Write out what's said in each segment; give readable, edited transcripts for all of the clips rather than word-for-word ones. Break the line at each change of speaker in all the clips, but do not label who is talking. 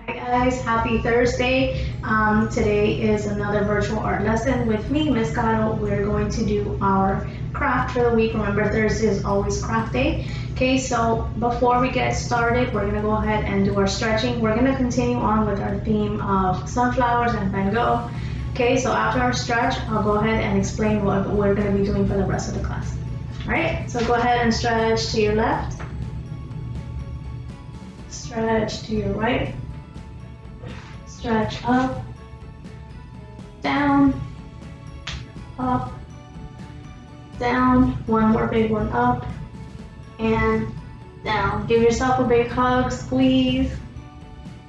Hi guys, happy Thursday. Today is another virtual art lesson with me, Miss Gogh. We're going to do our craft for the week. Remember, Thursday is always craft day. Okay, so before we get started, we're gonna go ahead and do our stretching. We're gonna continue on with our theme of sunflowers and Van Gogh. Okay, so after our stretch, I'll go ahead and explain what we're gonna be doing for the rest of the class. All right, so go ahead and stretch to your left, stretch to your right. Stretch up, down, up, down. One more big one up, and down. Give yourself a big hug, squeeze.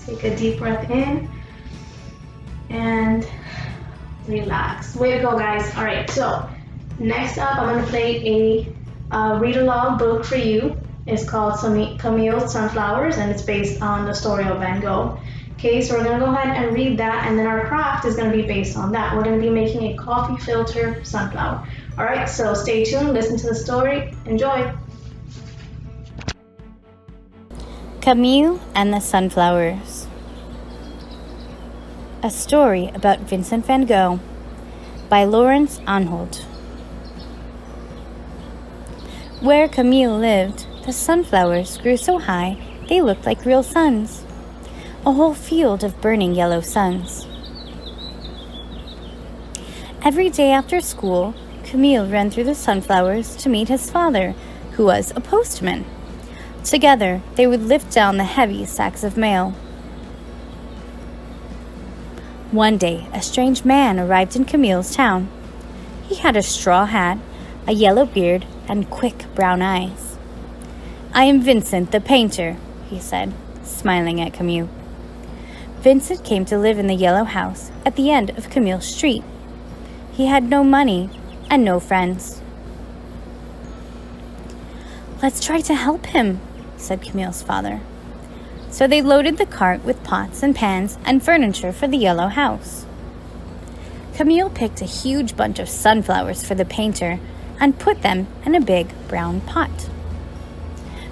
Take a deep breath in, and relax. Way to go, guys. All right, so next up, I'm gonna play a read-along book for you. It's called Camille's Sunflowers, and it's based on the story of Van Gogh. Okay, so we're gonna go ahead and read that, and then our craft is gonna be based on that. We're gonna be making a coffee filter sunflower. All right, so stay tuned, listen to the story, enjoy.
Camille and the Sunflowers. A story about Vincent van Gogh by Laurence Anhold. Where Camille lived, the sunflowers grew so high they looked like real suns. A whole field of burning yellow suns. Every day after school, Camille ran through the sunflowers to meet his father, who was a postman. Together, they would lift down the heavy sacks of mail. One day, a strange man arrived in Camille's town. He had a straw hat, a yellow beard, and quick brown eyes. "I am Vincent, the painter," he said, smiling at Camille. Vincent came to live in the yellow house at the end of Camille's street. He had no money and no friends. "Let's try to help him," said Camille's father. So they loaded the cart with pots and pans and furniture for the yellow house. Camille picked a huge bunch of sunflowers for the painter and put them in a big brown pot.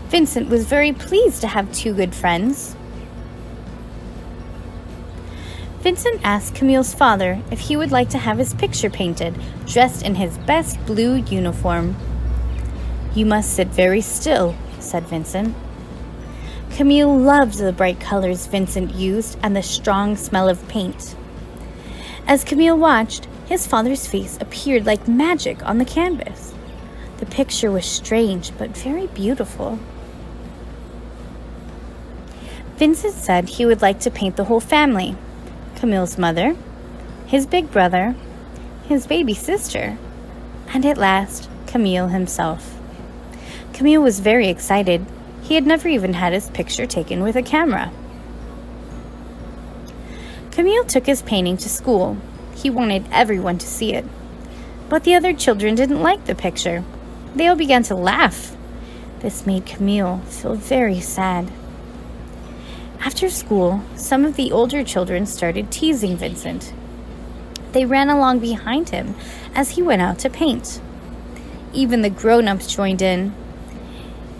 Vincent was very pleased to have two good friends. Vincent asked Camille's father if he would like to have his picture painted, dressed in his best blue uniform. "You must sit very still," said Vincent. Camille loved the bright colors Vincent used and the strong smell of paint. As Camille watched, his father's face appeared like magic on the canvas. The picture was strange but very beautiful. Vincent said he would like to paint the whole family. Camille's mother, his big brother, his baby sister, and at last, Camille himself. Camille was very excited. He had never even had his picture taken with a camera. Camille took his painting to school. He wanted everyone to see it. But the other children didn't like the picture. They all began to laugh. This made Camille feel very sad. After school, some of the older children started teasing Vincent. They ran along behind him as he went out to paint. Even the grown-ups joined in.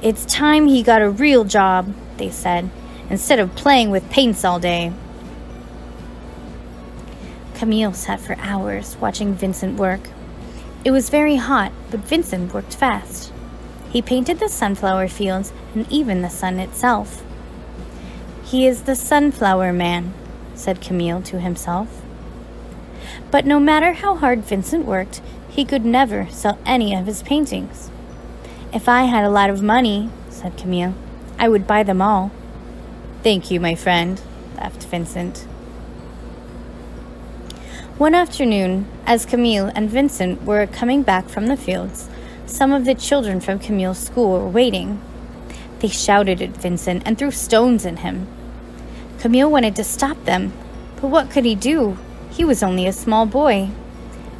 "It's time he got a real job," they said, "instead of playing with paints all day." Camille sat for hours watching Vincent work. It was very hot, but Vincent worked fast. He painted the sunflower fields and even the sun itself. "He is the sunflower man," said Camille to himself. But no matter how hard Vincent worked, he could never sell any of his paintings. "If I had a lot of money," said Camille, "I would buy them all." "Thank you, my friend," laughed Vincent. One afternoon, as Camille and Vincent were coming back from the fields, some of the children from Camille's school were waiting. They shouted at Vincent and threw stones at him. Camille wanted to stop them, but what could he do? He was only a small boy.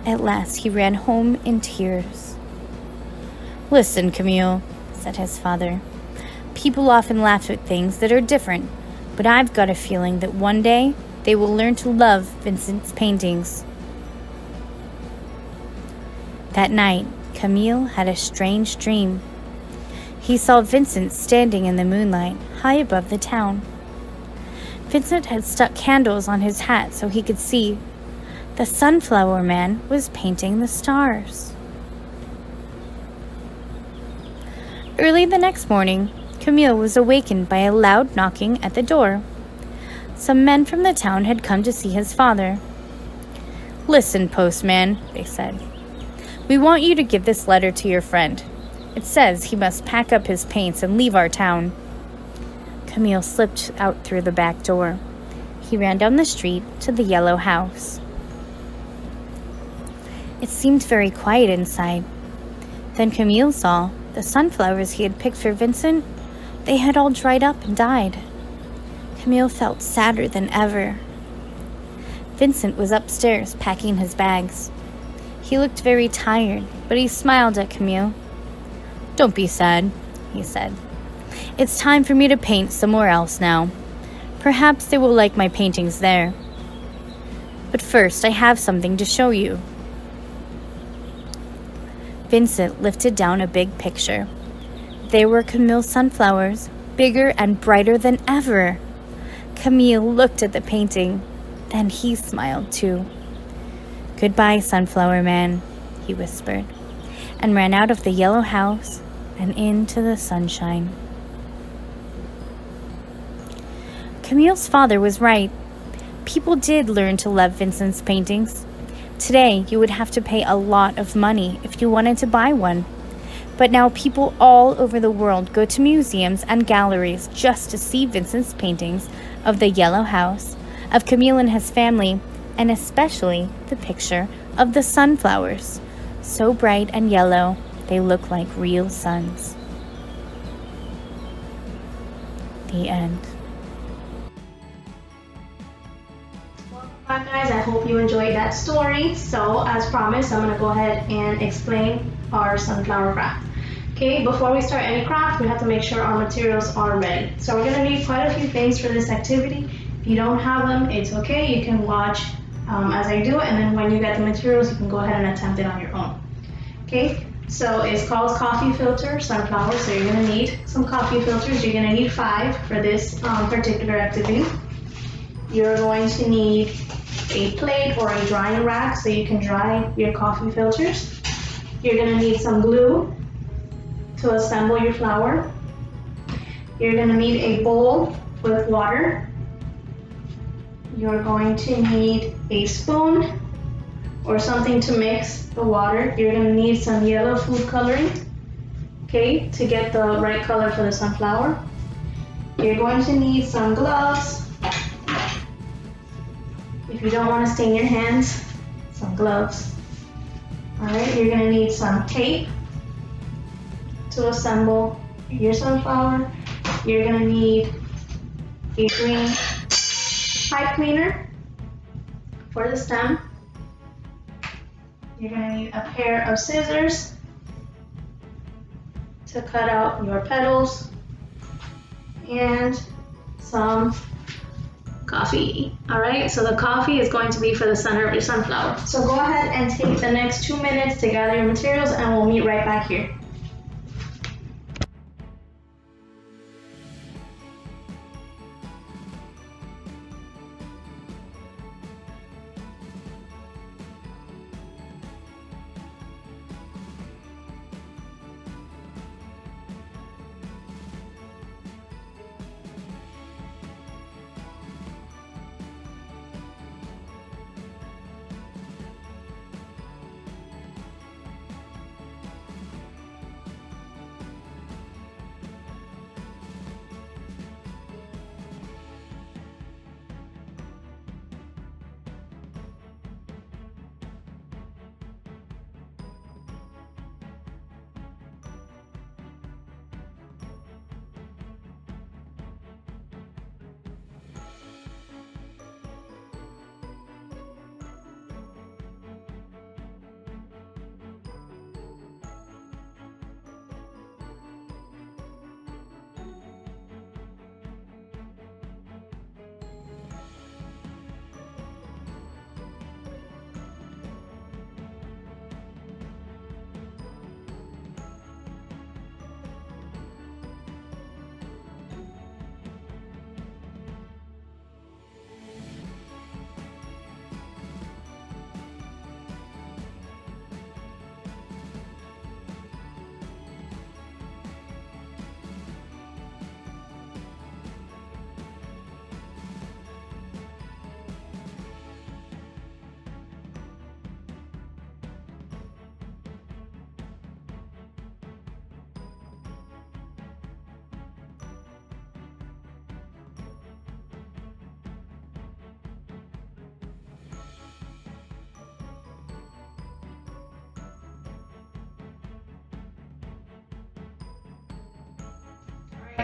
At last he ran home in tears. "Listen, Camille," said his father. "People often laugh at things that are different, but I've got a feeling that one day they will learn to love Vincent's paintings." That night, Camille had a strange dream. He saw Vincent standing in the moonlight high above the town. Vincent had stuck candles on his hat so he could see. The sunflower man was painting the stars. Early the next morning, Camille was awakened by a loud knocking at the door. Some men from the town had come to see his father. "Listen, postman," they said. "We want you to give this letter to your friend. It says he must pack up his paints and leave our town." Camille slipped out through the back door. He ran down the street to the yellow house. It seemed very quiet inside. Then Camille saw the sunflowers he had picked for Vincent. They had all dried up and died. Camille felt sadder than ever. Vincent was upstairs packing his bags. He looked very tired, but he smiled at Camille. "Don't be sad," he said. "It's time for me to paint somewhere else now. Perhaps they will like my paintings there. But first, I have something to show you." Vincent lifted down a big picture. There were Camille's sunflowers, bigger and brighter than ever. Camille looked at the painting. Then he smiled too. "Goodbye, sunflower man," he whispered, and ran out of the yellow house and into the sunshine. Camille's father was right. People did learn to love Vincent's paintings. Today, you would have to pay a lot of money if you wanted to buy one. But now people all over the world go to museums and galleries just to see Vincent's paintings of the yellow house, of Camille and his family, and especially the picture of the sunflowers, so bright and yellow they look like real suns. The end.
Welcome back, guys. I hope you enjoyed that story. So, as promised, I'm going to go ahead and explain our sunflower craft. Okay, before we start any craft, we have to make sure our materials are ready. So we're going to need quite a few things for this activity. If you don't have them, it's okay. You can watch as I do it, and then when you get the materials, you can go ahead and attempt it on your own. Okay, so it's called coffee filter sunflower. So you're going to need some coffee filters. You're going to need 5 for this particular activity. You're going to need a plate or a drying rack so you can dry your coffee filters. You're going to need some glue to assemble your flower. You're going to need a bowl with water. You're going to need a spoon or something to mix the water. You're going to need some yellow food coloring, okay, to get the right color for the sunflower. You're going to need some gloves. If you don't want to stain your hands, some gloves. Alright, you're going to need some tape to assemble your sunflower. You're going to need a green pipe cleaner for the stem. You're going to need a pair of scissors to cut out your petals and some coffee. Alright, so the coffee is going to be for the center of your sunflower. So go ahead and take the next 2 minutes to gather your materials and we'll meet right back here.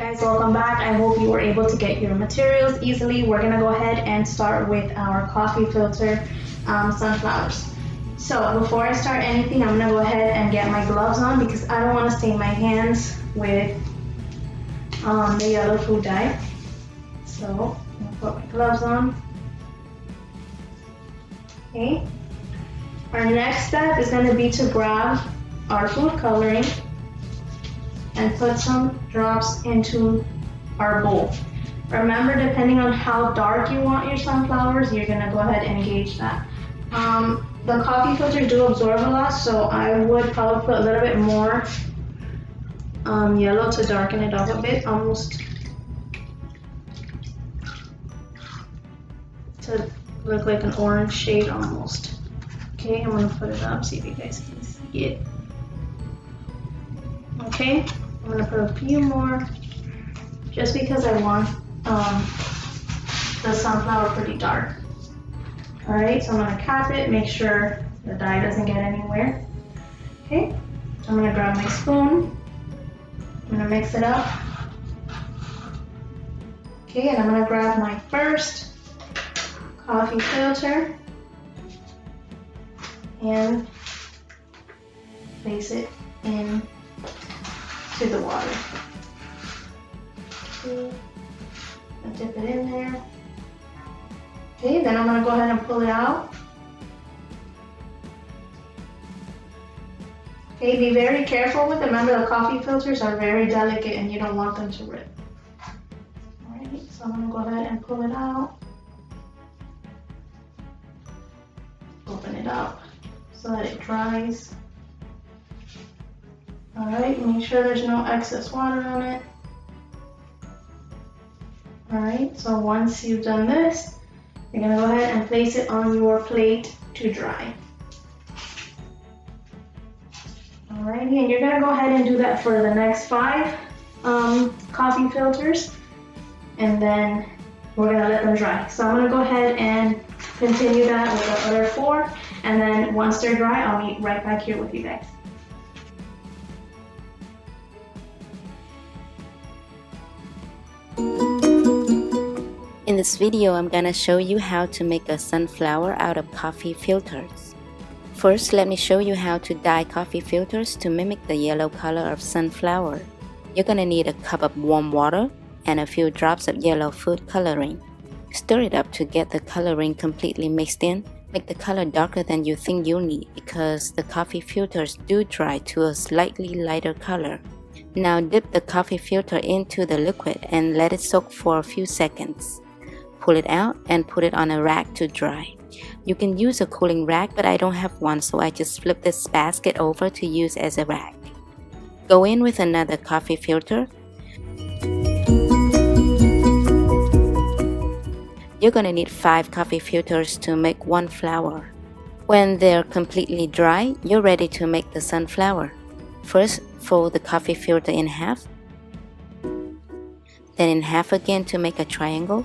guys, welcome back. I hope you were able to get your materials easily. We're gonna go ahead and start with our coffee filter sunflowers. So before I start anything, I'm gonna go ahead and get my gloves on because I don't want to stain my hands with the yellow food dye. So I'm gonna put my gloves on. Okay. Our next step is gonna be to grab our food coloring and put some drops into our bowl. Remember, depending on how dark you want your sunflowers, you're gonna go ahead and gauge that. The coffee filters do absorb a lot, so I would probably put a little bit more yellow to darken it up a bit, almost to look like an orange shade almost. Okay, I'm gonna put it up, see if you guys can see it. Okay, I'm gonna put a few more, just because I want the sunflower pretty dark. All right, so I'm gonna cap it, make sure the dye doesn't get anywhere. Okay, I'm gonna grab my spoon, I'm gonna mix it up. Okay, and I'm gonna grab my first coffee filter and place it in to the water. Okay, and dip it in there. Okay, then I'm gonna go ahead and pull it out. Okay, be very careful with it. Remember, the coffee filters are very delicate and you don't want them to rip. Alright, so I'm gonna go ahead and pull it out. Open it up so that it dries. Alright, make sure there's no excess water on it. Alright, so once you've done this, you're gonna go ahead and place it on your plate to dry. Alrighty, and you're gonna go ahead and do that for the next 5 coffee filters, and then we're gonna let them dry. So I'm gonna go ahead and continue that with the other 4, and then once they're dry, I'll meet right back here with you guys.
In this video, I'm gonna show you how to make a sunflower out of coffee filters. First, let me show you how to dye coffee filters to mimic the yellow color of sunflower. You're gonna need a cup of warm water and a few drops of yellow food coloring. Stir it up to get the coloring completely mixed in. Make the color darker than you think you'll need because the coffee filters do dry to a slightly lighter color. Now dip the coffee filter into the liquid and let it soak for a few seconds. Pull it out and put it on a rack to dry. You can use a cooling rack, but I don't have one, so I just flip this basket over to use as a rack. Go in with another coffee filter. You're gonna need 5 coffee filters to make 1 flower. When they're completely dry, you're ready to make the sunflower. First, fold the coffee filter in half, then in half again to make a triangle.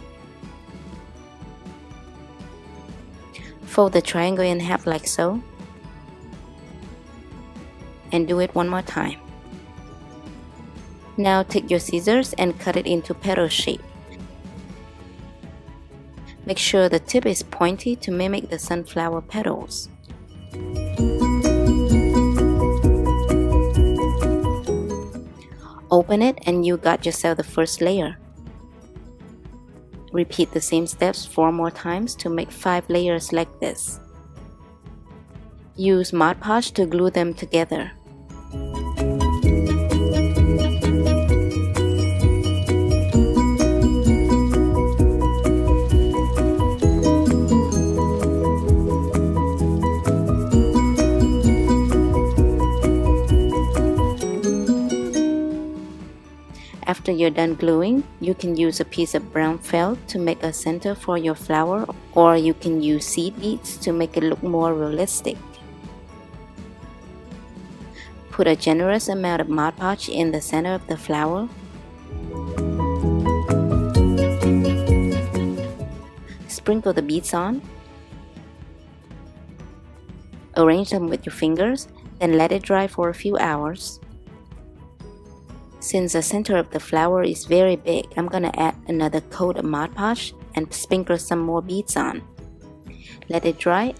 Fold the triangle in half like so, and do it one more time. Now take your scissors and cut it into petal shape. Make sure the tip is pointy to mimic the sunflower petals. Open it and you got yourself the first layer. Repeat the same steps 4 more times to make 5 layers like this. Use Mod Podge to glue them together. After you're done gluing, you can use a piece of brown felt to make a center for your flower, or you can use seed beads to make it look more realistic. Put a generous amount of Mod Podge in the center of the flower. Sprinkle the beads on. Arrange them with your fingers, then let it dry for a few hours. Since the center of the flower is very big, I'm gonna add another coat of Mod Podge and sprinkle some more beads on. Let it dry.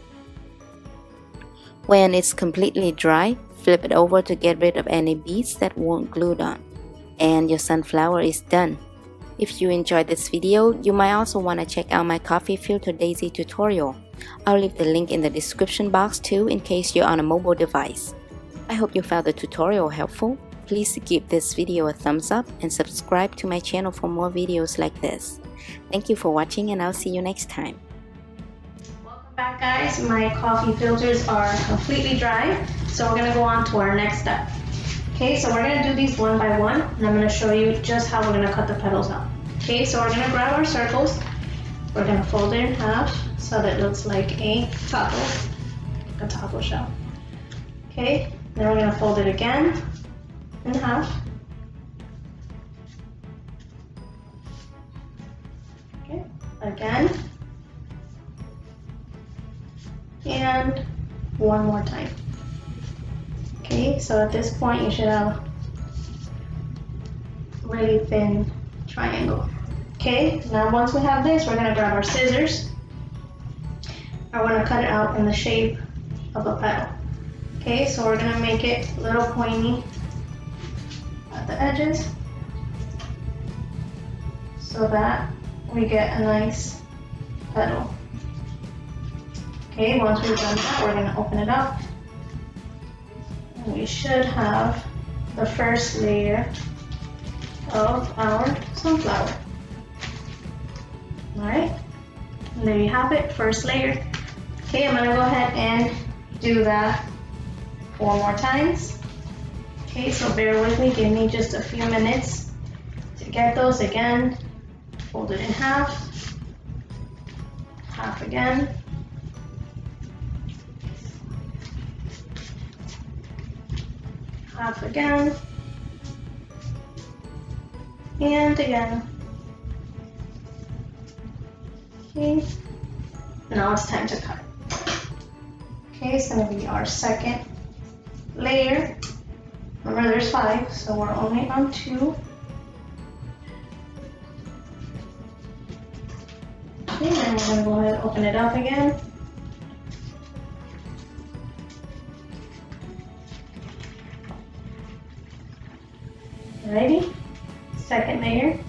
When it's completely dry, flip it over to get rid of any beads that won't glue on. And your sunflower is done. If you enjoyed this video, you might also want to check out my coffee filter daisy tutorial. I'll leave the link in the description box too in case you're on a mobile device. I hope you found the tutorial helpful. Please give this video a thumbs up and subscribe to my channel for more videos like this. Thank you for watching and I'll see you next time.
Welcome back, guys. My coffee filters are completely dry, so we're going to go on to our next step. Okay, so we're going to do these one by one, and I'm going to show you just how we're going to cut the petals out. Okay, so we're going to grab our circles. We're going to fold it in half so that it looks like a taco shell. Okay, then we're going to fold it again in half. Okay, again. And one more time. Okay, so at this point you should have a really thin triangle. Okay, now once we have this, we're going to grab our scissors. I want to cut it out in the shape of a petal. Okay, so we're going to make it a little pointy at the edges so that we get a nice petal. Okay, once we've done that, we're going to open it up. And we should have the first layer of our sunflower. Alright, and there you have it, first layer. Okay, I'm going to go ahead and do that 4 more times. Okay, so bear with me, give me just a few minutes to get those again. Fold it in half, half again, half again, and again. Okay, now it's time to cut. Okay, it's going to be our second layer. Remember there's 5, so we're only on 2. Okay, then we're going to go ahead and open it up again. Alrighty, second layer.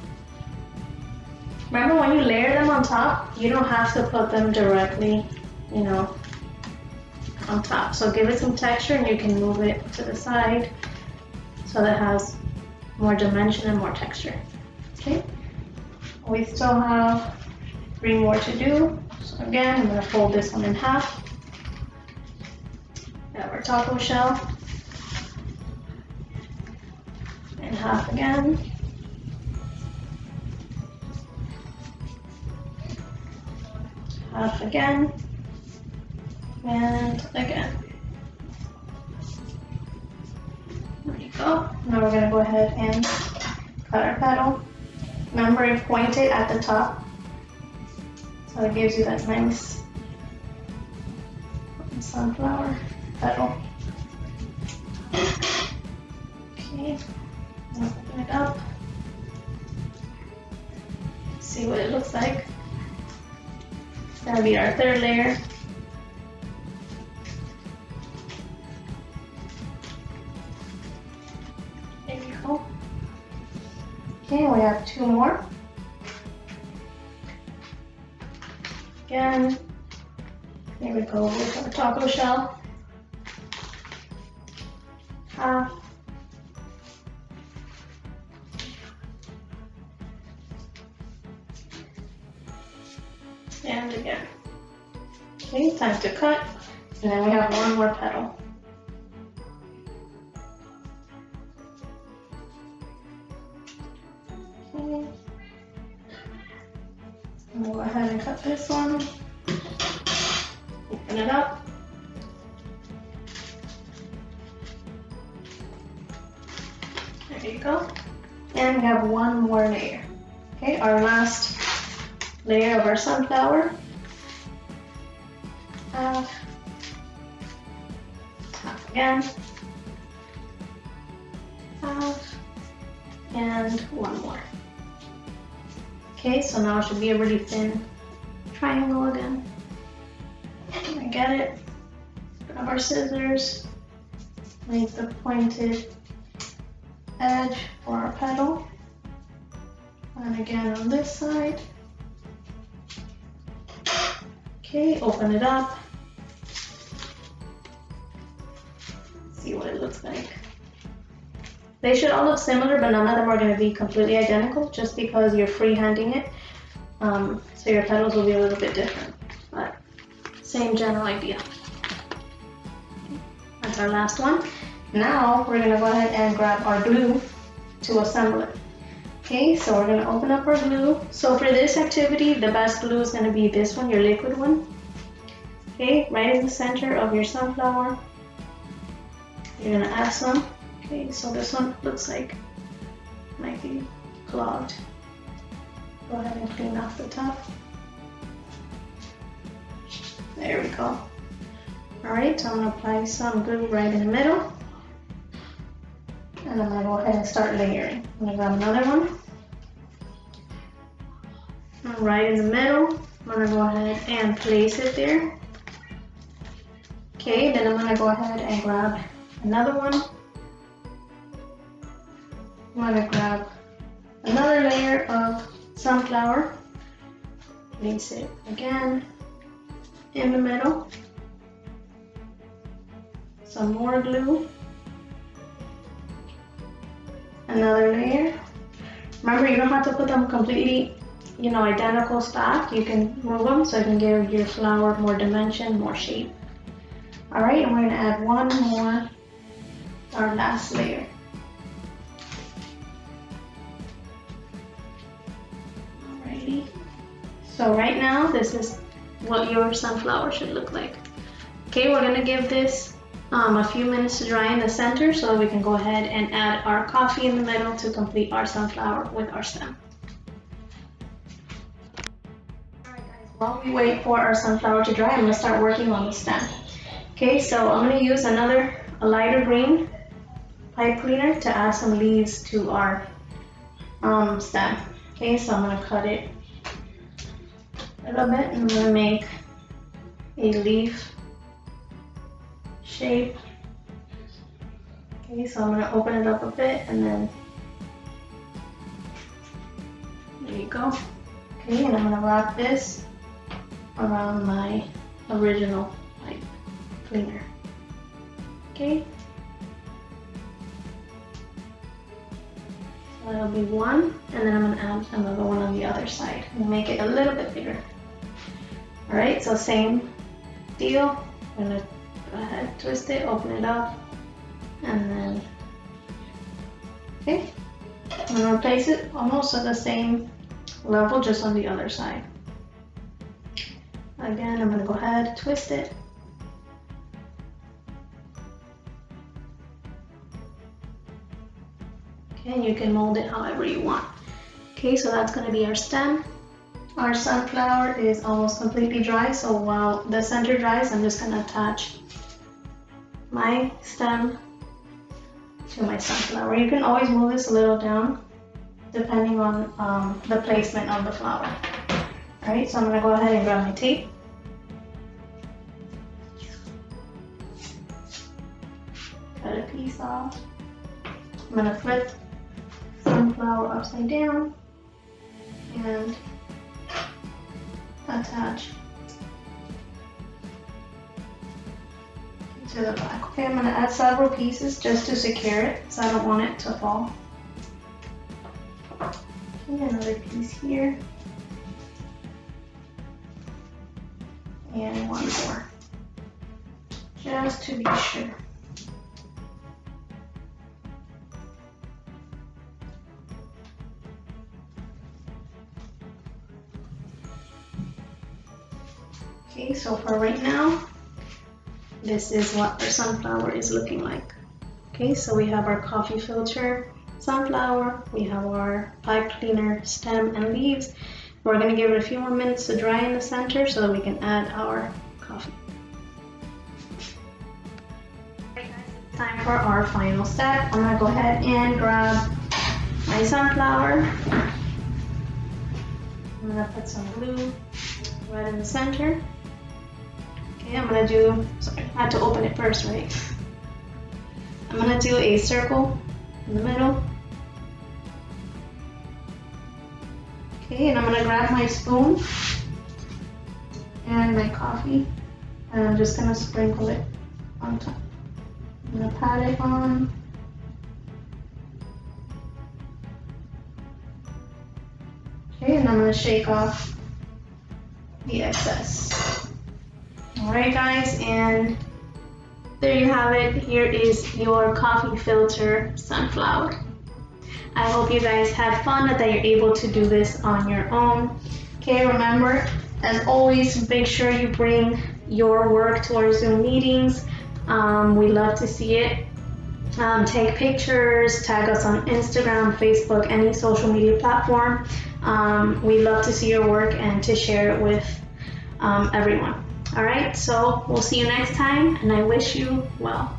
Remember when you layer them on top, you don't have to put them directly, on top. So give it some texture and you can move it to the side so that it has more dimension and more texture. Okay, we still have 3 more to do. So again, I'm going to fold this one in half. Have our taco shell. And half again. Half again. And again. There you go. Now we're going to go ahead and cut our petal. Remember and point it at the top. So it gives you that nice sunflower petal. Okay. Open it up. See what it looks like. It's gonna be our third layer. There you go. Okay, we have 2 more. Again, here we go with our taco shell. Half. And again. Okay, time to cut. And then we have 1 more petal. Okay. And we'll go ahead and cut this one. Open it up. There you go. And we have 1 more layer. Okay, our last layer of our sunflower. Half again. Half and one more. Okay, so now it should be a really thin triangle again. I get it. Grab our scissors, make the pointed edge for our petal. And again on this side. Okay, open it up. See what it looks like. They should all look similar, but none of them are going to be completely identical just because you're freehanding it. So your petals will be a little bit different, but same general idea. That's our last one. Now we're going to go ahead and grab our glue to assemble it. Okay, so we're going to open up our glue. So for this activity, the best glue is going to be this one, your liquid one. Okay, right in the center of your sunflower. You're going to add some. Okay, so this one looks like it might be clogged. Go ahead and clean off the top. There we go. Alright, so I'm going to apply some glue right in the middle. And I'm going to go ahead and start layering. I'm going to grab another one. And right in the middle, I'm going to go ahead and place it there. Okay, then I'm going to go ahead and grab another one. I'm going to grab another layer of sunflower. Place it again in the middle. Some more glue. Another layer. Remember, you don't have to put them completely, identical stacked. You can move them so you can give your flower more dimension, more shape. Alright, and we're going to add one more, our last layer. Alrighty. So right now, this is what your sunflower should look like. Okay, we're going to give this a few minutes to dry in the center so that we can go ahead and add our coffee in the middle to complete our sunflower with our stem. Alright guys, while we wait for our sunflower to dry, I'm going to start working on the stem. Okay, so I'm going to use a lighter green pipe cleaner to add some leaves to our stem. Okay, so I'm going to cut it a little bit and I'm going to make a leaf shape. Okay, so I'm going to open it up a bit and then there you go. Okay, and I'm going to wrap this around my original pipe cleaner. Okay, so that'll be one, and then I'm going to add another one on the other side and make it a little bit bigger. Alright, so same deal. I'm going to go ahead, twist it, open it up, and then, okay, I'm going to place it almost at the same level, just on the other side. Again, I'm going to go ahead, twist it, okay, and you can mold it however you want. Okay, so that's going to be our stem. Our sunflower is almost completely dry, so while the center dries, I'm just going to attach my stem to my sunflower. You can always move this a little down depending on the placement of the flower. Alright, so I'm going to go ahead and grab my tape. Cut a piece off. I'm going to flip sunflower upside down and attach to the back. Okay, I'm going to add several pieces just to secure it, so I don't want it to fall. Okay, another piece here. And one more, just to be sure. Okay, so for right now, this is what our sunflower is looking like. Okay, so we have our coffee filter sunflower, we have our pipe cleaner stem and leaves. We're going to give it a few more minutes to dry in the center so that we can add our coffee. Alright guys, it's time for our final step. I'm going to go ahead and grab my my sunflower. I'm gonna put some glue right in the center. Okay, I'm gonna do, sorry, I had to open it first, right? I'm gonna do a circle in the middle. Okay, and I'm gonna grab my spoon and my coffee, and I'm just gonna sprinkle it on top. I'm gonna pat it on. Okay, and I'm gonna shake off the excess. Alright guys, and there you have it. Here is your coffee filter sunflower. I hope you guys had fun and that you're able to do this on your own. Okay, remember, as always, make sure you bring your work to our Zoom meetings. We love to see it. Take pictures, tag us on Instagram, Facebook, any social media platform. We love to see your work and to share it with everyone. All right, so we'll see you next time, and I wish you well.